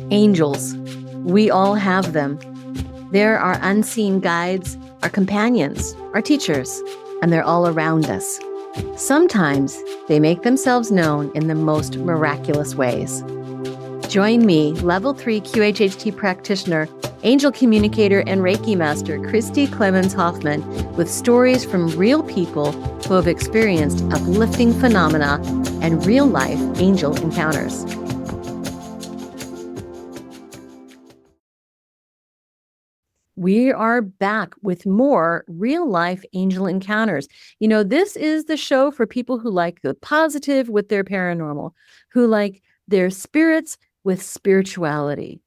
Angels. We all have them. They're our unseen guides, our companions, our teachers, and they're all around us. Sometimes they make themselves known in the most miraculous ways. Join me, Level 3 QHHT practitioner, angel communicator, and Reiki master, Christy Clemens Hoffman, with stories from real people who have experienced uplifting phenomena and real-life angel encounters. We are back with more real-life angel encounters. You know, this is the show for people who like the positive with their paranormal, who like their spirits with spirituality.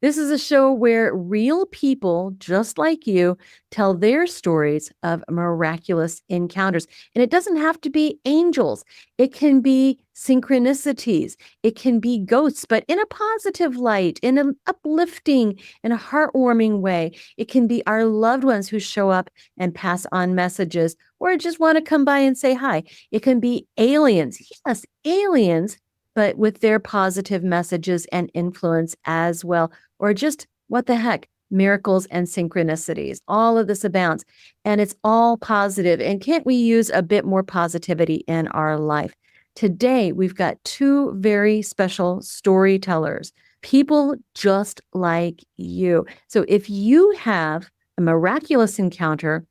This is a show where real people just like you tell their stories of miraculous encounters. And it doesn't have to be angels. It can be synchronicities. It can be ghosts, but in a positive light, in an uplifting, in a heartwarming way. It can be our loved ones who show up and pass on messages or just want to come by and say hi. It can be aliens. Yes, aliens, but with their positive messages and influence as well. Or just, what the heck, miracles and synchronicities. All of this abounds, and it's all positive. And can't we use a bit more positivity in our life? Today, we've got two very special storytellers, people just like you. So if you have a miraculous encounter,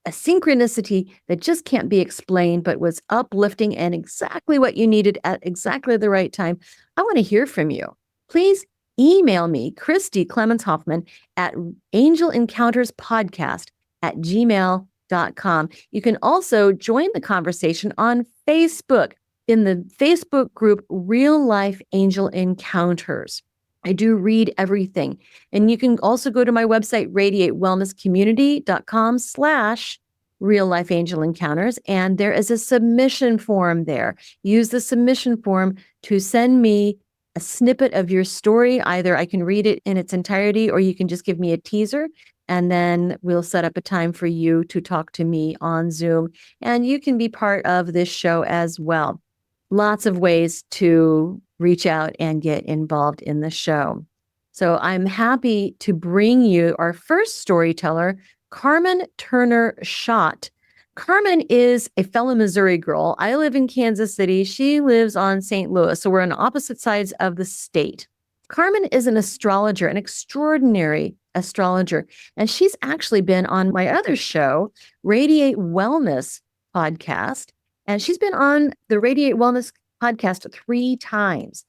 a synchronicity that just can't be explained, but was uplifting and exactly what you needed at exactly the right time, I want to hear from you. Please email me, Christy Clemens Hoffman, at angelencounterspodcast@gmail.com. You can also join the conversation on Facebook in the Facebook group Real Life Angel Encounters. I do read everything. And you can also go to my website, radiatewellnesscommunity.com/real life angel encounters. And there is a submission form there. Use the submission form to send me a snippet of your story. Either I can read it in its entirety, or you can just give me a teaser, and then we'll set up a time for you to talk to me on Zoom. And you can be part of this show as well. Lots of ways to reach out and get involved in the show. So I'm happy to bring you our first storyteller, Carmen Turner-Schott. Carmen is a fellow Missouri girl. I live in Kansas City. She lives on St. Louis. So we're on opposite sides of the state. Carmen is an astrologer, an extraordinary astrologer. And she's actually been on my other show, Radiate Wellness Podcast. And she's been on the Radiate Wellness Podcast 3 times.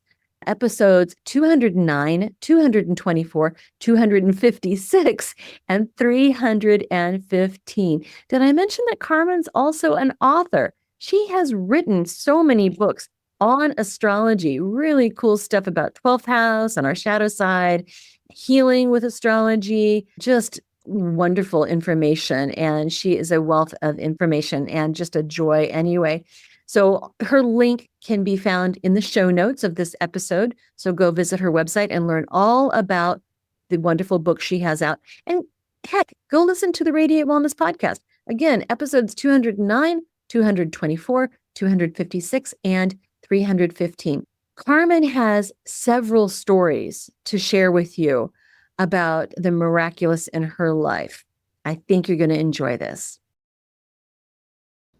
Episodes 209, 224, 256, and 315. Did I mention that Carmen's also an author? She has written so many books on astrology, really cool stuff about 12th house and our shadow side, healing with astrology, just wonderful information. And she is a wealth of information and just a joy anyway. So her link can be found in the show notes of this episode. So go visit her website and learn all about the wonderful book she has out. And heck, go listen to the Radiate Wellness Podcast. Again, episodes 209, 224, 256, and 315. Carmen has several stories to share with you about the miraculous in her life. I think you're going to enjoy this.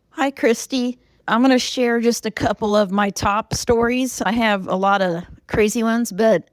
Hi, Christy. I'm going to share just a couple of my top stories. I have a lot of crazy ones, but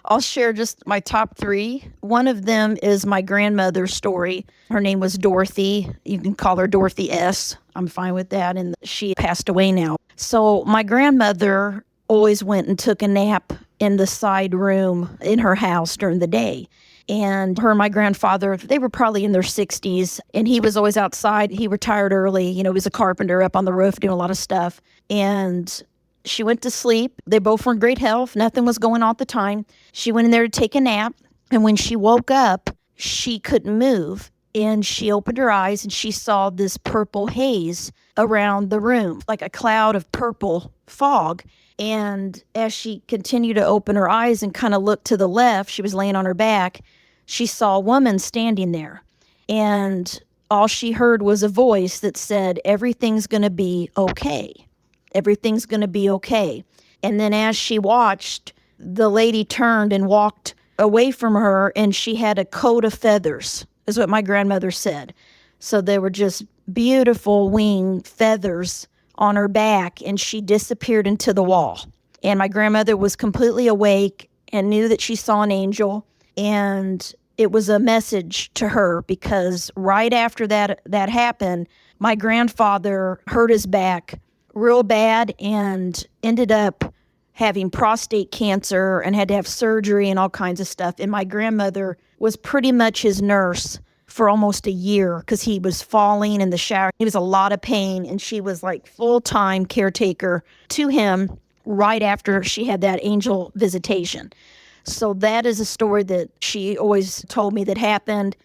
I'll share just my top 3. One of them is my grandmother's story. Her name was Dorothy. You can call her Dorothy S. I'm fine with that. And she passed away now. So my grandmother always went and took a nap in the side room in her house during the day. And her and my grandfather, they were probably in their 60s, and he was always outside. He retired early. You know, he was a carpenter up on the roof doing a lot of stuff. And she went to sleep. They both were in great health. Nothing was going on at the time. She went in there to take a nap. And when she woke up, she couldn't move. And she opened her eyes and she saw this purple haze around the room, like a cloud of purple fog. And as she continued to open her eyes and kind of look to the left, she was laying on her back, she saw a woman standing there. And all she heard was a voice that said, "Everything's going to be okay. Everything's going to be okay." And then as she watched, the lady turned and walked away from her, and she had a coat of feathers, is what my grandmother said. So they were just beautiful wing feathers on her back, and she disappeared into the wall. And my grandmother was completely awake and knew that she saw an angel, and it was a message to her, because right after that happened, my grandfather hurt his back real bad and ended up having prostate cancer and had to have surgery and all kinds of stuff. And my grandmother was pretty much his nurse for almost a year, because he was falling in the shower. He was a lot of pain, and she was like full-time caretaker to him right after she had that angel visitation. So that is a story that she always told me that happened.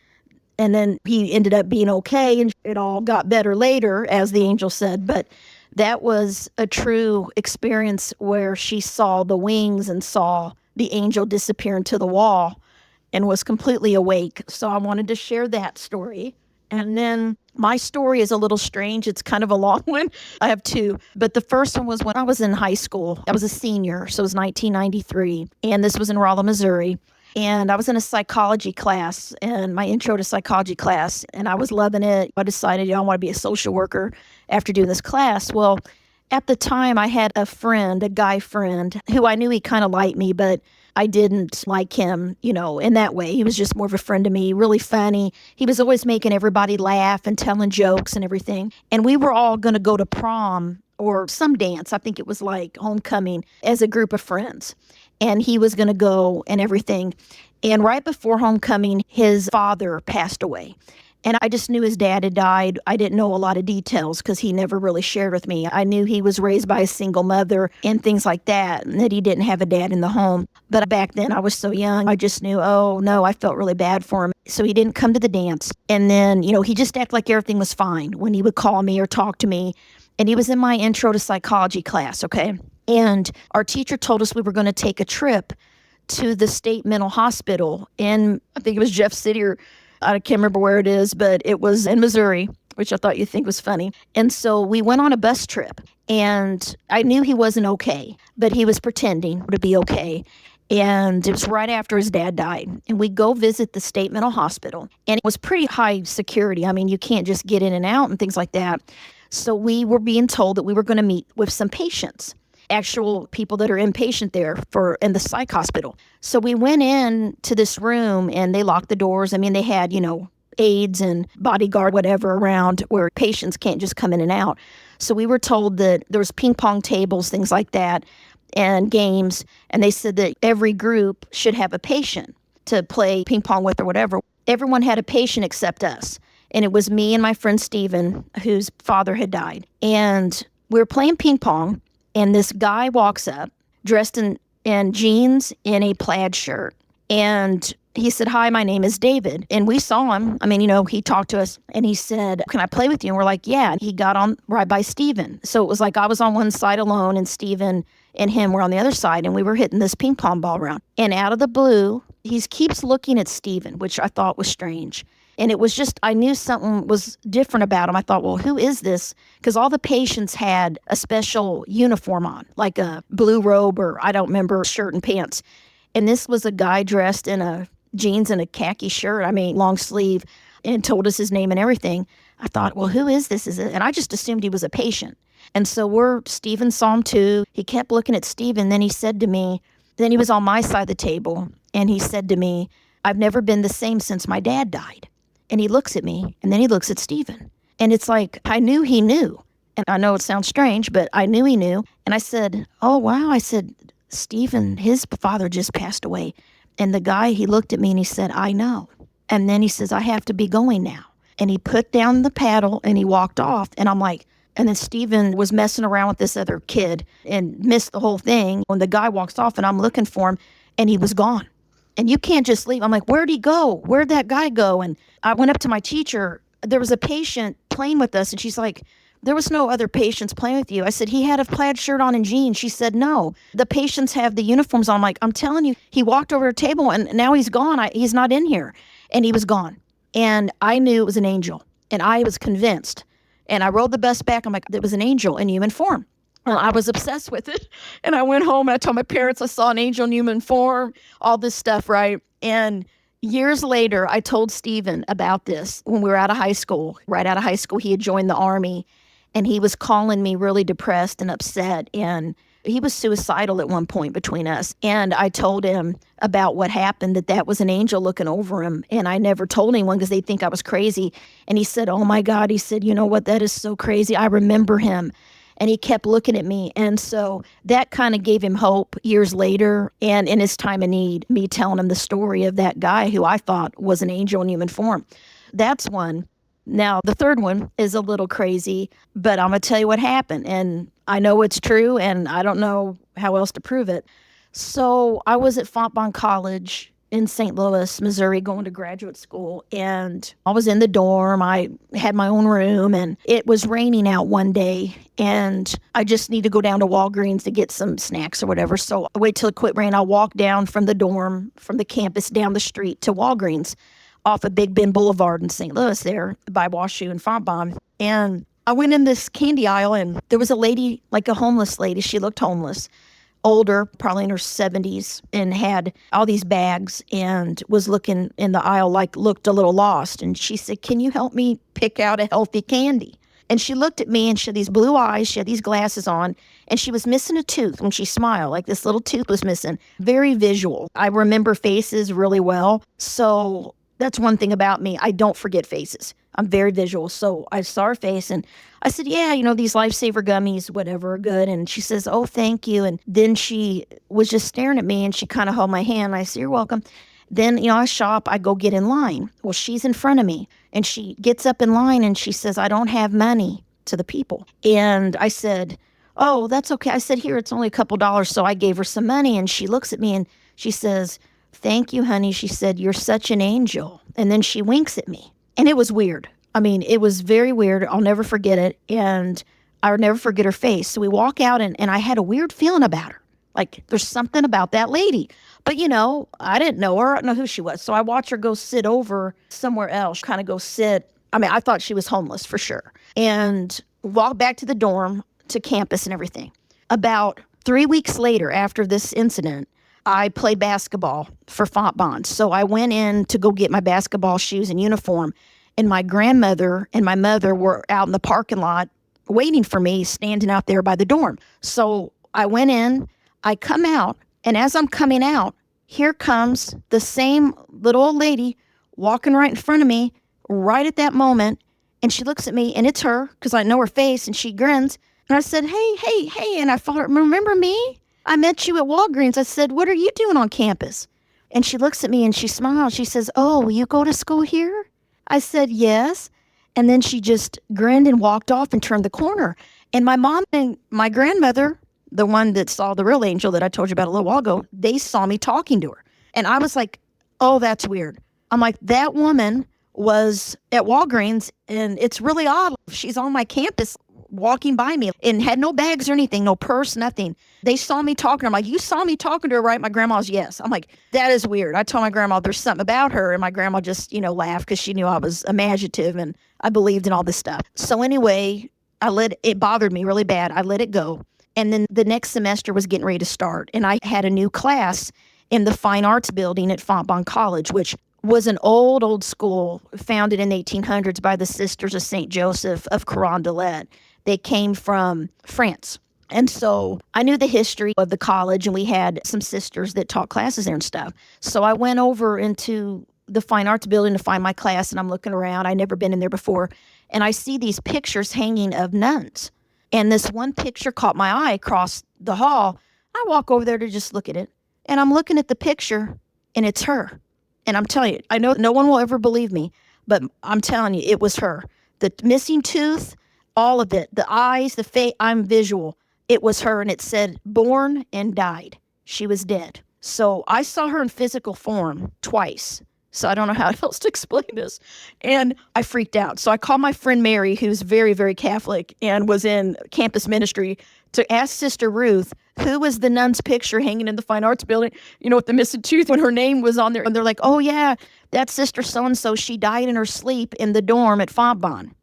And then he ended up being okay, and it all got better later, as the angel said. But that was a true experience where she saw the wings and saw the angel disappear into the wall and was completely awake. So I wanted to share that story. And then my story is a little strange. It's kind of a long one. I have two. But the first one was when I was in high school. I was a senior, so it was 1993. And this was in Rolla, Missouri. And I was in a psychology class, and my intro to psychology class, and I was loving it. I decided, I want to be a social worker after doing this class. Well, at the time, I had a friend, a guy friend, who I knew he kind of liked me, but I didn't like him, in that way. He was just more of a friend to me, really funny. He was always making everybody laugh and telling jokes and everything. And we were all going to go to prom or some dance. I think it was like homecoming, as a group of friends. And he was going to go and everything. And right before homecoming, his father passed away. And I just knew his dad had died. I didn't know a lot of details because he never really shared with me. I knew he was raised by a single mother and things like that, and that he didn't have a dad in the home. But back then I was so young, I just knew, oh no, I felt really bad for him. So he didn't come to the dance. And then, he just acted like everything was fine when he would call me or talk to me. And he was in my intro to psychology class, okay? And our teacher told us we were going to take a trip to the state mental hospital in, I think it was Jeff City, or I can't remember where it is, but it was in Missouri, which I thought you'd think was funny. And so we went on a bus trip, and I knew he wasn't okay, but he was pretending to be okay. And it was right after his dad died. And we go visit the state mental hospital, and it was pretty high security. I mean, you can't just get in and out and things like that. So we were being told that we were going to meet with some patients, actual people that are inpatient there in the psych hospital. So we went in to this room, and they locked the doors. I mean, they had, aides and bodyguard, whatever, around where patients can't just come in and out. So we were told that there was ping pong tables, things like that, and games. And they said that every group should have a patient to play ping pong with or whatever. Everyone had a patient except us. And it was me and my friend Steven, whose father had died. And we were playing ping pong. And this guy walks up dressed in jeans and a plaid shirt. And he said, "Hi, my name is David." And we saw him. I mean, he talked to us, and he said, "Can I play with you?" And we're like, "Yeah." And he got on right by Steven. So it was like I was on one side alone, and Steven and him were on the other side, and we were hitting this ping pong ball around. And out of the blue, he keeps looking at Steven, which I thought was strange. And it was just, I knew something was different about him. I thought, well, who is this? Because all the patients had a special uniform on, like a blue robe, or I don't remember, shirt and pants. And this was a guy dressed in a jeans and a khaki shirt, long sleeve, and told us his name and everything. I thought, well, who is this? And I just assumed he was a patient. And so Steven saw him too. He kept looking at Steven. Then he said to me, then he was on my side of the table, and he said to me, "I've never been the same since my dad died." And he looks at me, and then he looks at Steven. And it's like, I knew he knew. And I know it sounds strange, but I knew he knew. And I said, "Oh, wow." I said, "Steven, his father just passed away." And the guy, he looked at me and he said, "I know." And then he says, "I have to be going now." And he put down the paddle and he walked off. And I'm like, and then Steven was messing around with this other kid and missed the whole thing. When the guy walks off, and I'm looking for him, and he was gone. And you can't just leave. I'm like, where'd he go? Where'd that guy go? And I went up to my teacher. There was a patient playing with us, and she's like, "There was no other patients playing with you." I said, "He had a plaid shirt on and jeans." She said, "No, the patients have the uniforms on." I'm like, "I'm telling you, he walked over to a table, and now he's gone. He's not in here." And he was gone. And I knew it was an angel, and I was convinced. And I rode the bus back. I'm like, it was an angel in human form. Well, I was obsessed with it. And I went home and I told my parents I saw an angel in human form, all this stuff, right? And years later, I told Stephen about this when we were out of high school. Right out of high school, he had joined the Army and he was calling me really depressed and upset. And he was suicidal at one point between us. And I told him about what happened, that was an angel looking over him. And I never told anyone because they think I was crazy. And he said, oh my God, he said, you know what, that is so crazy. I remember him. And he kept looking at me. And so that kind of gave him hope years later. And in his time of need, me telling him the story of that guy who I thought was an angel in human form. That's one. Now, the third one is a little crazy, but I'm going to tell you what happened. And I know it's true, and I don't know how else to prove it. So I was at Fontbonne College in St. Louis, Missouri, going to graduate school. And I was in the dorm. I had my own room, and it was raining out one day. And I just need to go down to Walgreens to get some snacks or whatever. So I wait till it quit raining. I walk down from the dorm, from the campus down the street to Walgreens off of Big Bend Boulevard in St. Louis there by Washoe and Fontbonne. And I went in this candy aisle, and there was a lady, like a homeless lady. She looked homeless, older, probably in her 70s, and had all these bags and was looking in the aisle, like looked a little lost. And she said, can you help me pick out a healthy candy? And she looked at me, and she had these blue eyes, she had these glasses on, and she was missing a tooth when she smiled, like this little tooth was missing. Very visual. I remember faces really well. So that's one thing about me. I don't forget faces. I'm very visual. So I saw her face and I said, yeah, you know, these Lifesaver gummies, whatever, are good. And she says, oh, thank you. And then she was just staring at me and she kind of held my hand. I said, you're welcome. Then, you know, I shop, I go get in line. Well, she's in front of me and she gets up in line and she says, I don't have money, to the people. And I said, oh, that's okay. I said, here, it's only a couple dollars. So I gave her some money and she looks at me and she says, thank you, honey. She said, you're such an angel. And then she winks at me. And it was weird. I mean, it was very weird. I'll never forget it. And I'll never forget her face. So we walk out and I had a weird feeling about her. Like, there's something about that lady. But, you know, I didn't know her. I didn't know who she was. So I watched her go sit over somewhere else, kind of go sit. I mean, I thought she was homeless for sure. And walked back to the dorm, to campus and everything. About 3 weeks later, after this incident, I played basketball for Fontbonne. So I went in to go get my basketball shoes and uniform. And my grandmother and my mother were out in the parking lot waiting for me, standing out there by the dorm. So I went in, I come out, and as I'm coming out, here comes the same little old lady walking right in front of me right at that moment. And she looks at me, and it's her, because I know her face, and she grins. And I said, hey. And I thought, remember me? I met you at Walgreens. I said, what are you doing on campus? And she looks at me and she smiles. She says, oh, you go to school here? I said, yes. And then she just grinned and walked off and turned the corner. And my mom and my grandmother, the one that saw the real angel that I told you about a little while ago, they saw me talking to her. And I was like, oh, that's weird. I'm like, that woman was at Walgreens and it's really odd. She's on my campus walking by me and had no bags or anything, no purse, nothing. They saw me talking. I'm like, you saw me talking to her, right? My grandma's, yes. I'm like, that is weird. I told my grandma there's something about her. And my grandma just, laughed because she knew I was imaginative and I believed in all this stuff. So anyway, it bothered me really bad. I let it go. And then the next semester was getting ready to start. And I had a new class in the Fine Arts building at Fontbonne College, which was an old school founded in the 1800s by the Sisters of St. Joseph of Carondelet. They came from France. And so I knew the history of the college, and we had some sisters that taught classes there and stuff. So I went over into the Fine Arts building to find my class, and I'm looking around. I'd never been in there before. And I see these pictures hanging of nuns. And this one picture caught my eye across the hall. I walk over there to just look at it. And I'm looking at the picture, and it's her. And I'm telling you, I know no one will ever believe me, but I'm telling you, it was her. The missing tooth, all of it, the eyes, the face, I'm visual. It was her, and it said born and died. She was dead. So I saw her in physical form twice. So I don't know how else to explain this. And I freaked out. So I called my friend Mary, who's very, very Catholic and was in campus ministry, to ask Sister Ruth, who was the nun's picture hanging in the Fine Arts building, with the missing tooth when her name was on there. And they're like, oh, yeah, that's Sister so-and-so. She died in her sleep in the dorm at Fontbonne.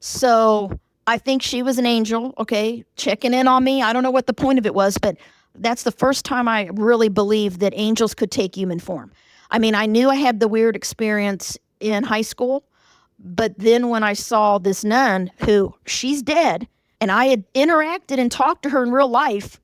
So I think she was an angel, okay, checking in on me. I don't know what the point of it was, but that's the first time I really believed that angels could take human form. I mean, I knew I had the weird experience in high school, but then when I saw this nun who she's dead and I had interacted and talked to her in real life,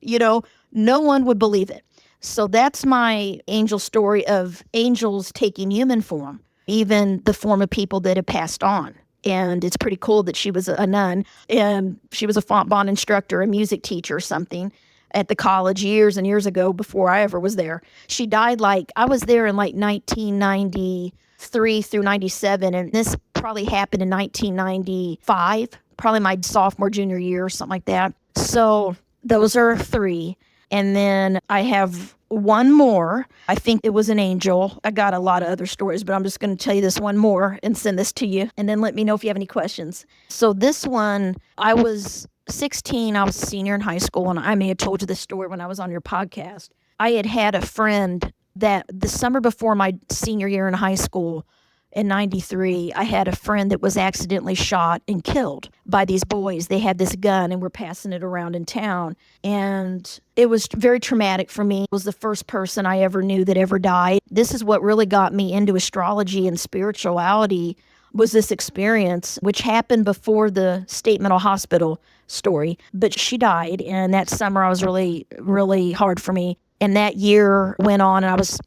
no one would believe it. So that's my angel story of angels taking human form, even the form of people that have passed on. And it's pretty cool that she was a nun, and she was a font bond instructor, a music teacher or something at the college years and years ago before I ever was there. She died I was there in 1993 through 97, and this probably happened in 1995, probably my sophomore, junior year or something like that. So those are 3. And then I have one more. I think it was an angel. I got a lot of other stories, but I'm just going to tell you this one more and send this to you. And then let me know if you have any questions. So this one, I was 16. I was a senior in high school. And I may have told you this story when I was on your podcast. I had a friend that the summer before my senior year in high school, in 93, I had a friend that was accidentally shot and killed by these boys. They had this gun and were passing it around in town. And it was very traumatic for me. It was the first person I ever knew that ever died. This is what really got me into astrology and spirituality, was this experience, which happened before the State Mental Hospital story. But she died, and that summer I was really, really hard for me. And that year went on, and I was,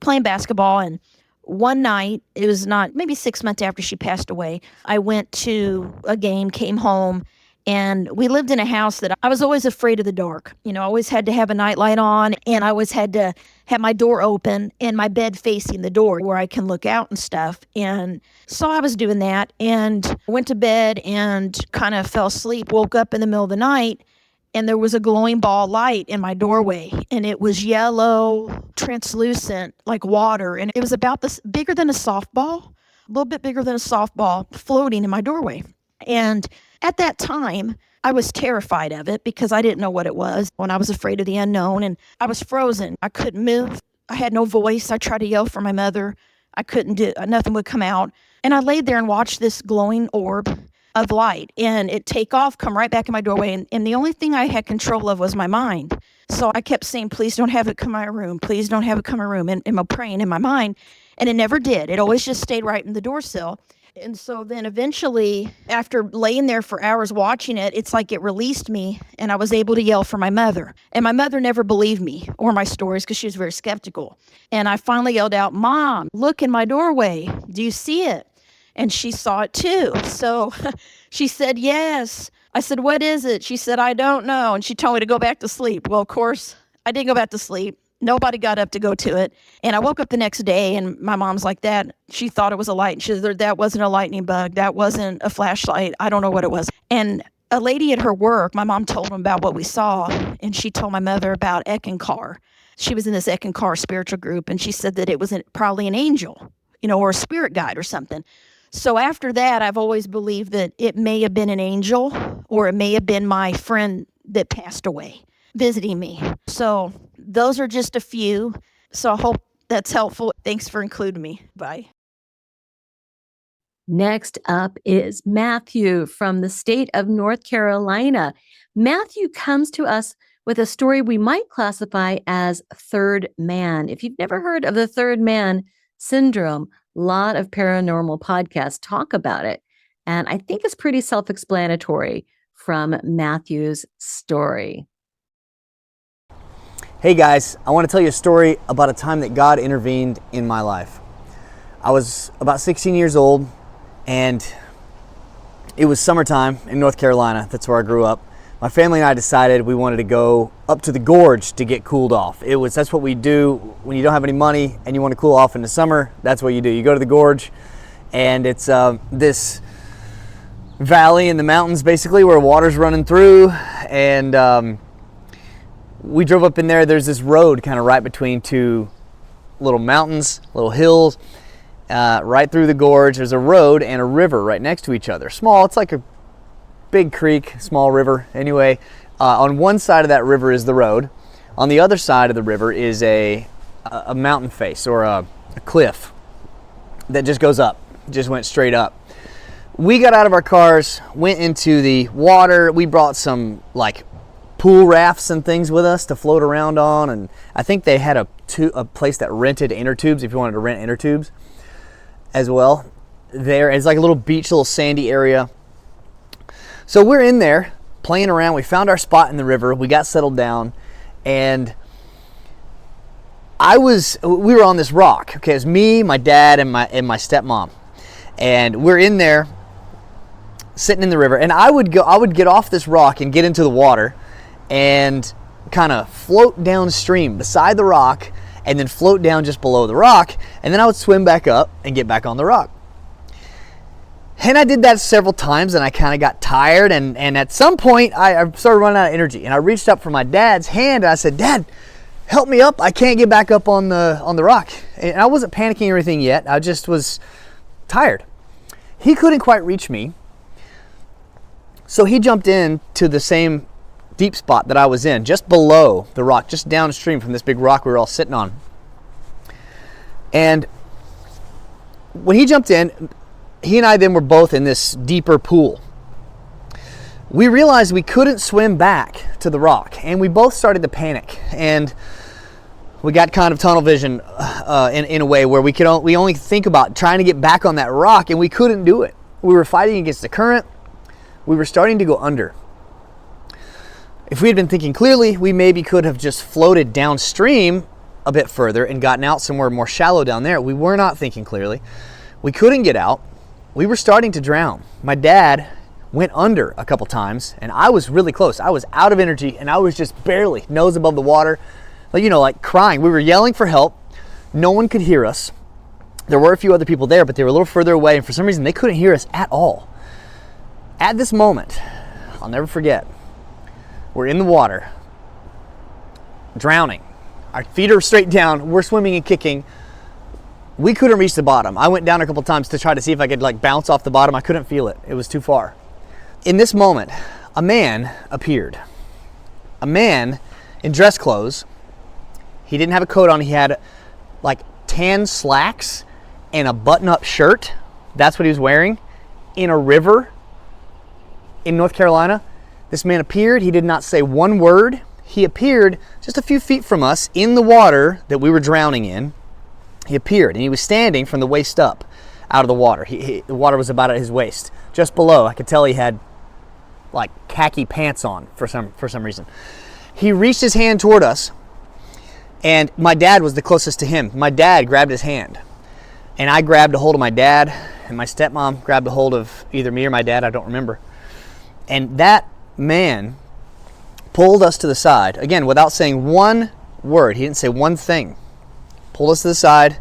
playing basketball, and one night, it was not, maybe 6 months after she passed away, I went to a game, came home, and we lived in a house that I was always afraid of the dark. I always had to have a nightlight on, and I always had to have my door open and my bed facing the door where I can look out and stuff. And so I was doing that and went to bed and kind of fell asleep, woke up in the middle of the night, and there was a glowing ball light in my doorway, and it was yellow, translucent, like water, and it was about this bigger than a softball, a little bit bigger than a softball, floating in my doorway. And at that time, I was terrified of it because I didn't know what it was, and I was afraid of the unknown, and I was frozen. I couldn't move. I had no voice. I tried to yell for my mother. I couldn't do, nothing would come out. And I laid there and watched this glowing orb of light, and it take off, come right back in my doorway, and the only thing I had control of was my mind. So I kept saying, please don't have it come my room, please don't have it come my room, and I'm praying in my mind, and it never did. It always just stayed right in the door sill. And so then eventually, after laying there for hours watching it, it's like it released me, and I was able to yell for my mother. And my mother never believed me or my stories because she was very skeptical. And I finally yelled out, Mom, look in my doorway. Do you see it? And she saw it too. So she said, yes. I said, what is it? She said, I don't know. And she told me to go back to sleep. Well, of course, I didn't go back to sleep. Nobody got up to go to it. And I woke up the next day, and my mom's like, that. She thought it was a light. And she said, that wasn't a lightning bug. That wasn't a flashlight. I don't know what it was. And a lady at her work, my mom told them about what we saw. And she told my mother about Eckankar. She was in this Eckankar spiritual group. And she said that it was probably an angel, or a spirit guide or something. So after that, I've always believed that it may have been an angel, or it may have been my friend that passed away visiting me. So those are just a few. So I hope that's helpful. Thanks for including me. Bye. Next up is Matthew from the state of North Carolina. Matthew comes to us with a story we might classify as third man. If you've never heard of the third man syndrome, a lot of paranormal podcasts talk about it. And I think it's pretty self-explanatory from Matthew's story. Hey guys, I want to tell you a story about a time that God intervened in my life. I was about 16 years old, and it was summertime in North Carolina. That's where I grew up. My family and I decided we wanted to go up to the gorge to get cooled off. That's what we do when you don't have any money and you want to cool off in the summer. That's what you do. You go to the gorge, and it's this valley in the mountains basically where water's running through, and we drove up in there. There's this road kind of right between two little mountains, little hills, right through the gorge. There's a road and a river right next to each other. Small, it's like a big creek, small river. Anyway, on one side of that river is the road. On the other side of the river is a mountain face, or a cliff that just goes up, just went straight up. We got out of our cars, went into the water. We brought some like pool rafts and things with us to float around on, and I think they had a place that rented inner tubes if you wanted to rent inner tubes as well. There is like a little beach, little sandy area. So we're in there playing around. We found our spot in the river. We got settled down, and we were on this rock. Okay, it was me, my dad, and my stepmom, and we're in there sitting in the river. And I would get off this rock and get into the water and kind of float downstream beside the rock, and then float down just below the rock, and then I would swim back up and get back on the rock. And I did that several times, and I kind of got tired, and at some point I started running out of energy, and I reached up for my dad's hand and I said, "Dad, help me up. I can't get back up on the rock." And I wasn't panicking or anything yet. I just was tired. He couldn't quite reach me, so he jumped in to the same deep spot that I was in, just below the rock, just downstream from this big rock we were all sitting on. And when he jumped in, he and I then were both in this deeper pool. We realized we couldn't swim back to the rock, and we both started to panic, and we got kind of tunnel vision in a way where we only think about trying to get back on that rock, and we couldn't do it. We were fighting against the current. We were starting to go under. If we had been thinking clearly, we maybe could have just floated downstream a bit further and gotten out somewhere more shallow down there. We were not thinking clearly. We couldn't get out. We were starting to drown. My dad went under a couple times, and I was really close. I was out of energy, and I was just barely nose above the water, like crying. We were yelling for help. No one could hear us. There were a few other people there, but they were a little further away, and for some reason they couldn't hear us at all. At this moment, I'll never forget, we're in the water, drowning. Our feet are straight down. We're swimming and kicking. We couldn't reach the bottom. I went down a couple times to try to see if I could bounce off the bottom. I couldn't feel it. It was too far. In this moment, a man appeared. A man in dress clothes. He didn't have a coat on. He had tan slacks and a button-up shirt. That's what he was wearing. In a river in North Carolina. This man appeared. He did not say one word. He appeared just a few feet from us in the water that we were drowning in. He appeared, and he was standing from the waist up out of the water. The water was about at his waist. Just below, I could tell he had khaki pants on for some reason. He reached his hand toward us, and my dad was the closest to him. My dad grabbed his hand, and I grabbed a hold of my dad, and my stepmom grabbed a hold of either me or my dad, I don't remember. And that man pulled us to the side, again, without saying one word. He didn't say one thing. Pulled us to the side.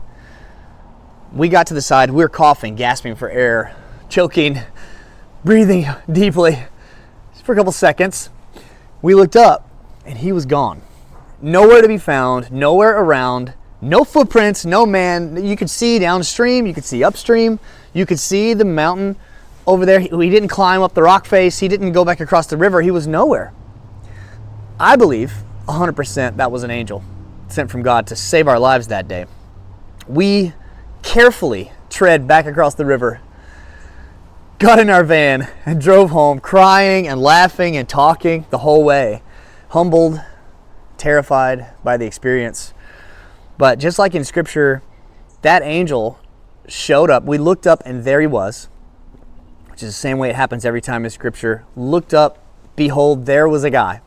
We got to the side. We were coughing, gasping for air, choking, breathing deeply for a couple seconds. We looked up, and he was gone. Nowhere to be found, nowhere around, no footprints, no man. You could see downstream, you could see upstream, you could see the mountain over there. He didn't climb up the rock face. He didn't go back across the river. He was nowhere. I believe 100% that was an angel sent from God to save our lives that day. We carefully tread back across the river, got in our van, and drove home crying and laughing and talking the whole way. Humbled, terrified by the experience. But just like in Scripture, that angel showed up. We looked up, and there he was, which is the same way it happens every time in Scripture. Looked up, behold, there was a guy.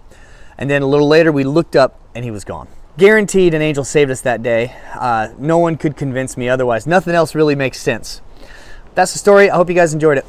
And then a little later, we looked up, and he was gone. Guaranteed an angel saved us that day. No one could convince me otherwise. Nothing else really makes sense. That's the story. I hope you guys enjoyed it.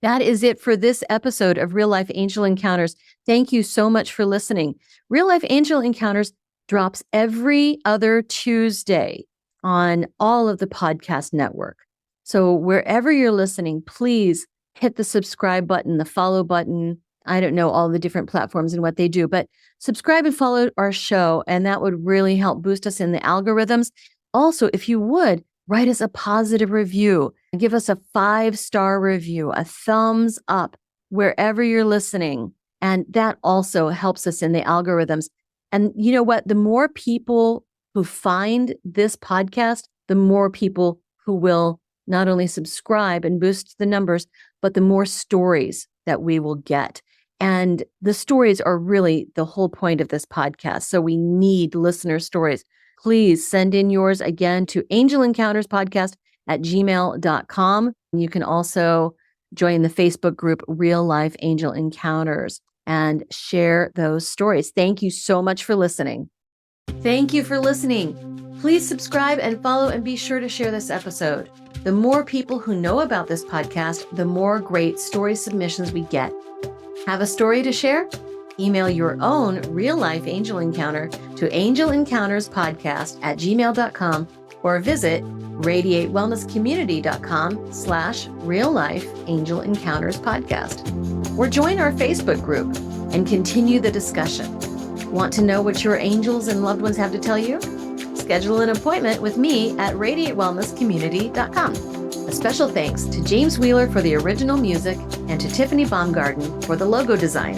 That is it for this episode of Real Life Angel Encounters. Thank you so much for listening. Real Life Angel Encounters drops every other Tuesday on all of the podcast network. So wherever you're listening, please hit the subscribe button, the follow button. I don't know all the different platforms and what they do, but subscribe and follow our show, and that would really help boost us in the algorithms. Also, if you would, write us a positive review. Give us a 5-star review, a thumbs up wherever you're listening. And that also helps us in the algorithms. And you know what? The more people who find this podcast, the more people who will not only subscribe and boost the numbers, but the more stories that we will get. And the stories are really the whole point of this podcast. So we need listener stories. Please send in yours again to angelencounterspodcast@gmail.com. You can also join the Facebook group Real Life Angel Encounters and share those stories. Thank you so much for listening. Thank you for listening. Please subscribe and follow, and be sure to share this episode. The more people who know about this podcast, the more great story submissions we get. Have a story to share? Email your own real-life angel encounter to angelencounterspodcast@gmail.com or visit radiatewellnesscommunity.com/real-life angel encounters podcast. Or join our Facebook group and continue the discussion. Want to know what your angels and loved ones have to tell you? Schedule an appointment with me at radiatewellnesscommunity.com. A special thanks to James Wheeler for the original music and to Tiffany Baumgarten for the logo design.